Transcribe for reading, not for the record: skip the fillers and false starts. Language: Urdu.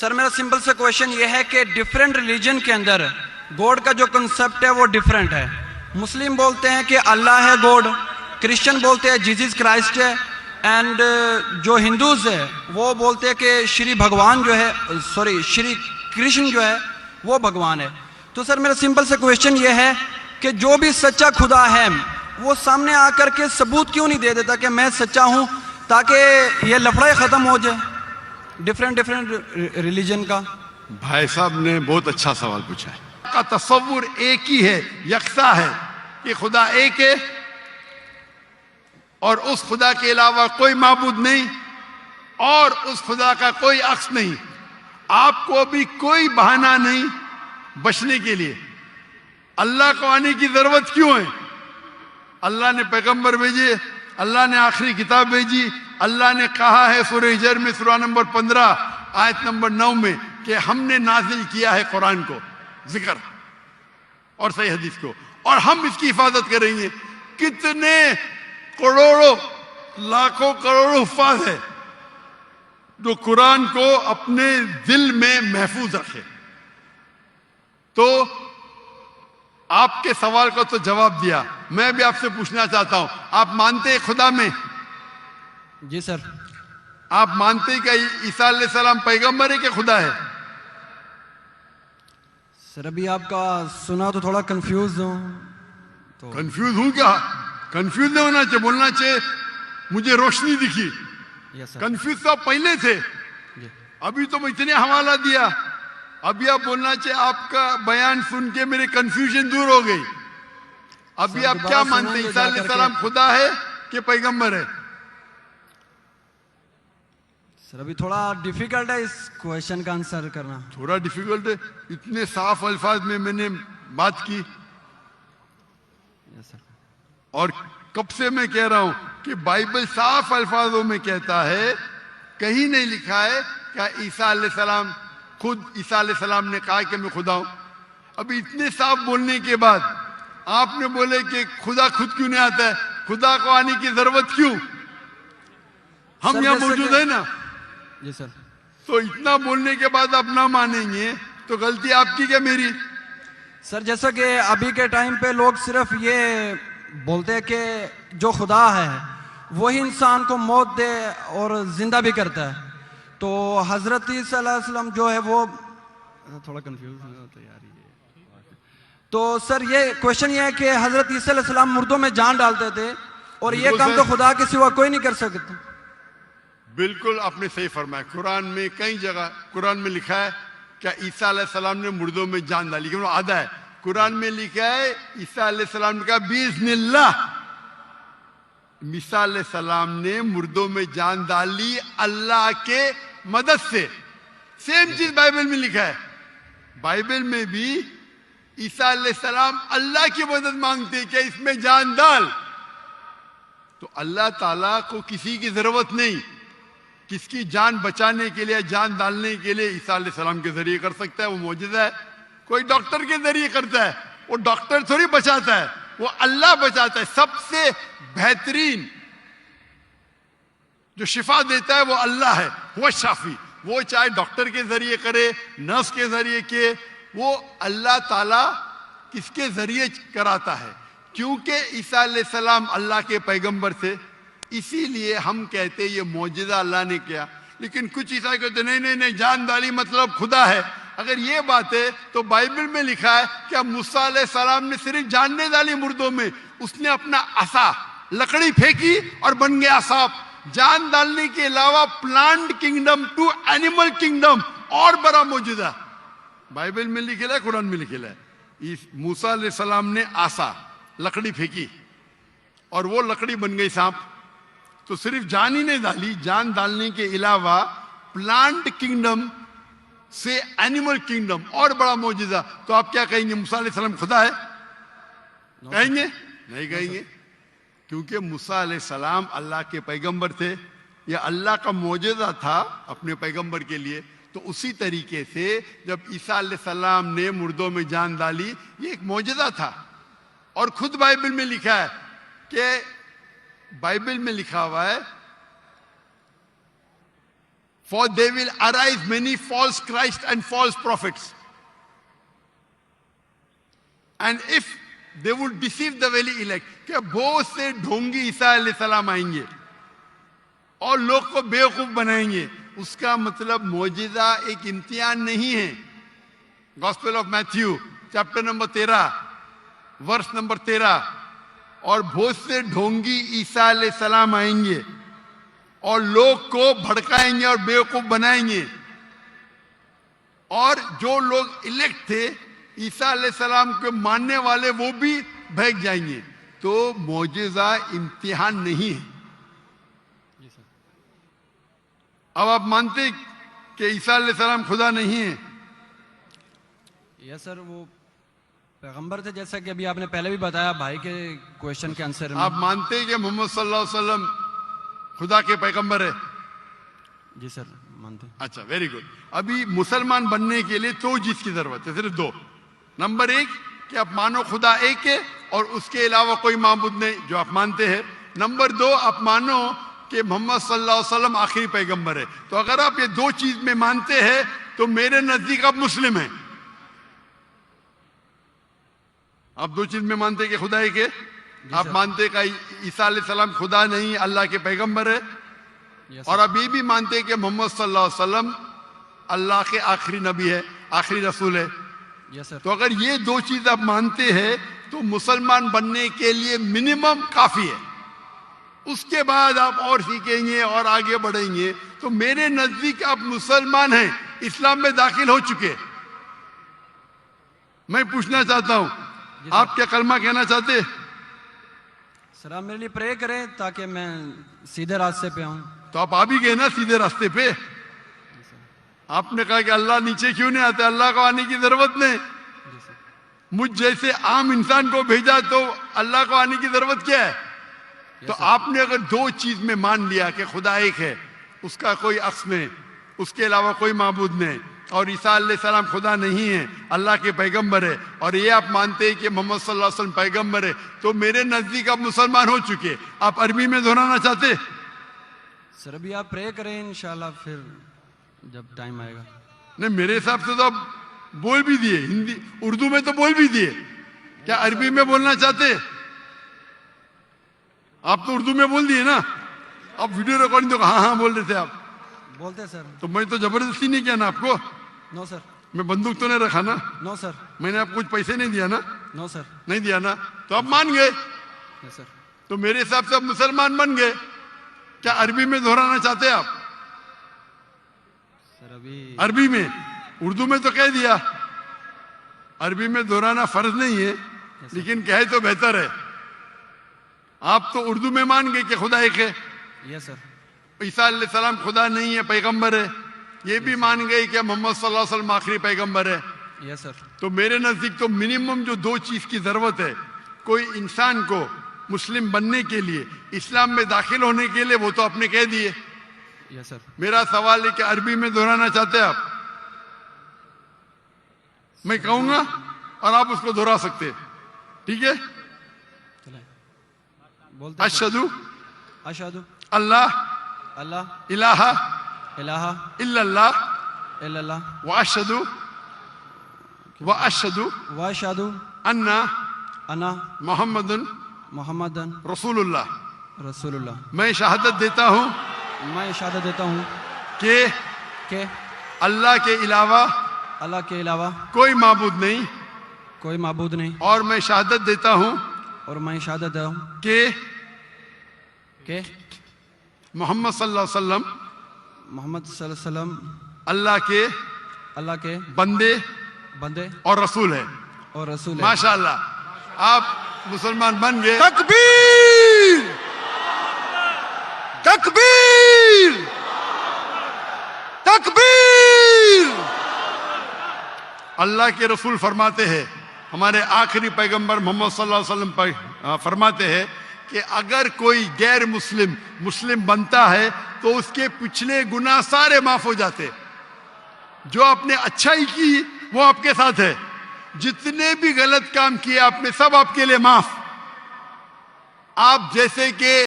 سر میرا سمپل سے کویشچن یہ ہے کہ ڈفرینٹ ریلیجن کے اندر گوڈ کا جو کنسپٹ ہے وہ ڈفرینٹ ہے. مسلم بولتے ہیں کہ اللہ ہے گوڈ, کرسچن بولتے ہیں جیزس کرائسٹ ہے, اینڈ جو ہندوز ہے وہ بولتے ہیں کہ شری بھگوان جو ہے, شری کرشن جو ہے وہ بھگوان ہے. تو سر میرا سمپل سے کویشچن یہ ہے کہ جو بھی سچا خدا ہے وہ سامنے آ کر کے ثبوت کیوں نہیں دے دیتا کہ میں سچا ہوں, تاکہ یہ لفڑا ختم ہو جائے ڈفرینٹ ریلیجن کا. بھائی صاحب نے بہت اچھا سوال پوچھا ہے. کا تصور ایک ہی ہے, یکساں ہے کہ خدا ایک ہے اور اس خدا کے علاوہ کوئی معبود نہیں اور اس خدا کا کوئی عکس نہیں. آپ کو ابھی کوئی بہانہ نہیں بچنے کے لیے. اللہ کو آنے کی ضرورت کیوں ہے؟ اللہ نے پیغمبر بھیجے, اللہ نے آخری کتاب بھیجی, اللہ نے کہا ہے سورہ ہجر میں سورہ نمبر 15 آیت نمبر 9 میں کہ ہم نے نازل کیا ہے قرآن کو, ذکر اور صحیح حدیث کو, اور ہم اس کی حفاظت کریں گے. کتنے کروڑوں لاکھوں کروڑوں حفاظ ہے جو قرآن کو اپنے دل میں محفوظ رکھے. تو آپ کے سوال کو تو جواب دیا. میں بھی آپ سے پوچھنا چاہتا ہوں, آپ مانتے ہیں خدا میں؟ جی سر. آپ مانتے ہیں کہ عیسیٰ علیہ السلام پیغمبر ہے کہ خدا ہے؟ سر ابھی آپ کا سنا تو تھوڑا کنفیوز ہوں. تو کنفیوز ہوں کیا؟ کنفیوز نہیں ہونا چاہیے, بولنا چاہیے مجھے روشنی دکھی. یس سر. کنفیوز تو آپ پہلے تھے, ابھی تو میں اتنے حوالہ دیا. ابھی آپ بولنا چاہیے آپ کا بیان سن کے میرے کنفیوژن دور ہو گئی. ابھی آپ کیا مانتے ہیں, عیسیٰ علیہ السلام خدا ہے کہ پیغمبر ہے؟ سر ابھی تھوڑا ڈیفیکلٹ ہے اس کویشچن کا آنسر کرنا. تھوڑا ڈیفیکلٹ ہے, اتنے صاف الفاظ میں نے بات کی. یس سر. اور کب سے میں کہہ رہا ہوں کہ بائبل صاف الفاظوں میں کہتا ہے, کہیں نہیں لکھا ہے کہ عیسیٰ علیہ السلام خود عیسیٰ علیہ السلام نے کہا کہ میں خدا ہوں. ابھی اتنے صاف بولنے کے بعد آپ نے بولے کہ خدا خود کیوں نہیں آتا ہے, خدا کو آنے کی ضرورت کیوں؟ ہم یہاں موجود ہیں نا. جی سر. تو اتنا بولنے کے بعد آپ نہ مانیں گے تو غلطی آپ کی کیا میری؟ سر جیسا کہ ابھی کے ٹائم پہ لوگ صرف یہ بولتے ہیں کہ جو خدا ہے وہی انسان کو موت دے اور زندہ بھی کرتا ہے. تو حضرت صلی اللہ علیہ وسلم جو ہے وہ تھوڑا کنفیوز ہوتا ہے یار. تو سر یہ کویشچن یہ ہے کہ حضرت عیسیٰ علیہ السلام مردوں میں جان ڈالتے تھے اور یہ کام تو خدا کے سوا کوئی نہیں کر سکتا. بالکل آپ نے صحیح فرمایا. قرآن میں کئی جگہ قرآن میں لکھا ہے کہ عیسیٰ علیہ السلام نے مردوں میں جان ڈالی, کہ وہ آدھا ہے. قرآن میں لکھا ہے عیسیٰ علیہ السلام نے کہا بِإِذْنِ اللَّهِ, عیسیٰ علیہ السلام نے مردوں میں جان ڈالی اللہ کے مدد سے. سیم چیز بائبل میں لکھا ہے. بائبل میں بھی عیسیٰ علیہ السلام اللہ کی مدد مانگتے کہ اس میں جان ڈال. تو اللہ تعالیٰ کو کسی کی ضرورت نہیں, کس کی جان بچانے کے لیے جان ڈالنے کے لیے عیسیٰ علیہ السلام کے ذریعے کر سکتا ہے. وہ معجزہ ہے. کوئی ڈاکٹر کے ذریعے کرتا ہے, وہ ڈاکٹر تھوڑی بچاتا ہے, وہ اللہ بچاتا ہے. سب سے بہترین جو شفا دیتا ہے وہ اللہ ہے, وہ شافی. وہ چاہے ڈاکٹر کے ذریعے کرے, نرس کے ذریعے کے, وہ اللہ تعالیٰ کس کے ذریعے کراتا ہے. کیونکہ عیسیٰ علیہ السلام اللہ کے پیغمبر تھے, اسی لیے ہم کہتے یہ معجزہ اللہ نے کیا. لیکن کچھ عیسائی کہتے نہیں جان ڈالی مطلب خدا ہے. اگر یہ بات ہے تو بائبل میں لکھا ہے کہ موسیٰ علیہ السلام نے صرف جان نہیں ڈالی مردوں میں, اس نے اپنا عصا لکڑی پھینکی اور بن گیا سانپ. جان ڈالنے کے علاوہ plant kingdom to animal kingdom اور بڑا معجزہ بائبل میں لکھا ہے, قرآن میں لکھا ہے. موسیٰ علیہ السلام نے عصا لکڑی پھینکی اور وہ لکڑی بن گئی سانپ. تو صرف جان ہی نہیں ڈالی, جان ڈالنے کے علاوہ پلانٹ کنگڈم سے اینیمل کنگڈم اور بڑا معجزہ. تو آپ کیا کہیں گے, موسیٰ علیہ السلام خدا ہے؟ کہیں گے؟ نہیں کہیں گے, کیونکہ موسیٰ علیہ السلام اللہ کے پیغمبر تھے. یہ اللہ کا معجزہ تھا اپنے پیغمبر کے لیے. تو اسی طریقے سے جب عیسیٰ علیہ السلام نے مردوں میں جان ڈالی, یہ ایک معجزہ تھا. اور خود بائبل میں لکھا ہے کہ بائبل میں لکھا ہوا ہے For they will arise many false Christ and false prophets. And if they would deceive the very elect, کہ بہت سے ڈھونگی عیسیٰ علیہ السلام آئیں گے اور لوگ کو بیوقوف بنائیں گے. اس کا مطلب معجزہ ایک امتحان نہیں ہے. Gospel of Matthew chapter number 13 verse number 13. اور بہت سے ڈھونگی عیسیٰ علیہ السلام آئیں گے اور لوگ کو بھڑکائیں گے اور بیوقوف بنائیں گے, اور جو لوگ الیکٹ تھے عیسیٰ علیہ السلام کے ماننے والے وہ بھی بہک جائیں گے. تو معجزہ امتحان نہیں ہے. اب آپ مانتے کہ عیسیٰ علیہ السلام خدا نہیں ہے؟ یس سر, وہ پیغمبر تھے جیسا کہ ابھی آپ نے پہلے بھی بتایا بھائی کے کویشچن کے آنسر میں. آپ مانتے ہیں کہ محمد صلی اللہ علیہ وسلم خدا کے پیغمبر ہے؟ جی سر مانتے. اچھا, ویری گڈ. ابھی مسلمان بننے کے لیے دو چیز کی ضرورت ہے, صرف دو. نمبر 1 کہ آپ مانو خدا ایک ہے اور اس کے علاوہ کوئی معبود نہیں, جو آپ مانتے ہیں. نمبر 2 آپ مانو کہ محمد صلی اللہ علیہ وسلم آخری پیغمبر ہے. تو اگر آپ یہ دو چیز میں مانتے ہیں تو میرے نزدیک آپ مسلم ہیں. آپ دو چیز میں مانتے کہ خدا ایک ہے, آپ مانتے کہ عیسیٰ علیہ السلام خدا نہیں اللہ کے پیغمبر ہے, اور آپ یہ بھی مانتے کہ محمد صلی اللہ علیہ وسلم اللہ کے آخری نبی ہے, آخری رسول ہے. تو اگر یہ دو چیز آپ مانتے ہیں تو مسلمان بننے کے لیے منیمم کافی ہے. اس کے بعد آپ اور سیکھیں گے اور آگے بڑھیں گے. تو میرے نزدیک آپ مسلمان ہیں, اسلام میں داخل ہو چکے. میں پوچھنا چاہتا ہوں, آپ کیا کلمہ کہنا چاہتے؟ سر آپ میرے لیے پرے کریں تاکہ میں سیدھے راستے پہ آؤں. تو آپ آ بھی گئے نا سیدھے راستے پہ. آپ نے کہا کہ اللہ نیچے کیوں نہیں آتے, اللہ کو آنے کی ضرورت نہیں. مجھ جیسے عام انسان کو بھیجا تو اللہ کو آنے کی ضرورت کیا ہے؟ تو آپ نے اگر دو چیز میں مان لیا کہ خدا ایک ہے, اس کا کوئی عکس نہیں, اس کے علاوہ کوئی معبود نہیں, اور عیسیٰ علیہ السلام خدا نہیں ہے اللہ کے پیغمبر ہے, اور یہ آپ مانتے ہیں کہ محمد صلی اللہ علیہ وسلم پیغمبر ہے, تو میرے نزدیک آپ مسلمان ہو چکے. آپ عربی میں دہرانا چاہتے؟ سر ابھی آپ پرے کریں انشاءاللہ, پھر جب ٹائم آئے گا. نہیں, میرے حساب سے تو آپ بول بھی دیے, ہندی اردو میں تو بول بھی دیے. کیا عربی میں بولنا چاہتے؟ آپ تو اردو میں بول دیے نا. آپ ویڈیو ریکارڈنگ تو ہاں ہاں بول رہے تھے آپ. بولتے سر. تو میں تو زبردستی نہیں کیا نا آپ کو. نو سر. میں بندوق تو نہیں رکھا نا. نو سر. میں نے آپ کو کچھ پیسے نہیں دیا نا. نو سر. نہیں دیا نا, تو آپ مان گئے. یس سر. تو میرے حساب سے آپ مسلمان بن گئے. کیا عربی میں دہرانا چاہتے آپ؟ سر ابھی عربی میں, اردو میں تو کہہ دیا. عربی میں دہرانا فرض نہیں ہے, لیکن کہے تو بہتر ہے. آپ تو اردو میں مان گئے کہ خدا ایک ہے. یس سر. عیسیٰ علیہ السلام خدا نہیں ہے, پیغمبر ہے. یہ بھی مان گئے کہ محمد صلی اللہ علیہ وسلم آخری پیغمبر ہے. یس سر. تو میرے نزدیک تو منیمم جو دو چیز کی ضرورت ہے کوئی انسان کو مسلم بننے کے لیے, اسلام میں داخل ہونے کے لیے, وہ تو آپ نے کہہ دیے. یس سر. میرا سوال ہے کہ عربی میں دہرانا چاہتے ہیں آپ؟ میں کہوں گا اور آپ اس کو دہرا سکتے. ٹھیک ہے. بولتے اشہدو اشہدو اللہ اللہ الہ الہ الا اللہ الا اللہ واشہدو واشہدو انا انا محمد محمد رسول اللہ. رسول اللہ. میں شہادت دیتا ہوں میں شہادت دیتا ہوں کہ اللہ کے علاوہ اللہ کے علاوہ کوئی معبود نہیں، کوئی معبود نہیں، اور میں شہادت دیتا ہوں اور میں شہادت دیتا ہوں کہ محمد صلی اللہ علیہ وسلم محمد صلی اللہ علیہ وسلم اللہ کے بندے اور رسول ہے. اور رسول ہے. ماشاءاللہ آپ مسلمان بن گئے. تکبیر تکبیر تکبیر. اللہ کے رسول فرماتے ہیں، ہمارے آخری پیغمبر محمد صلی اللہ علیہ وسلم فرماتے ہیں کہ اگر کوئی غیر مسلم بنتا ہے تو اس کے پچھلے گناہ سارے معاف ہو جاتے. جو آپ نے اچھائی کی وہ آپ کے ساتھ ہے، جتنے بھی غلط کام کیے آپ نے سب آپ کے لیے معاف. آپ جیسے کہ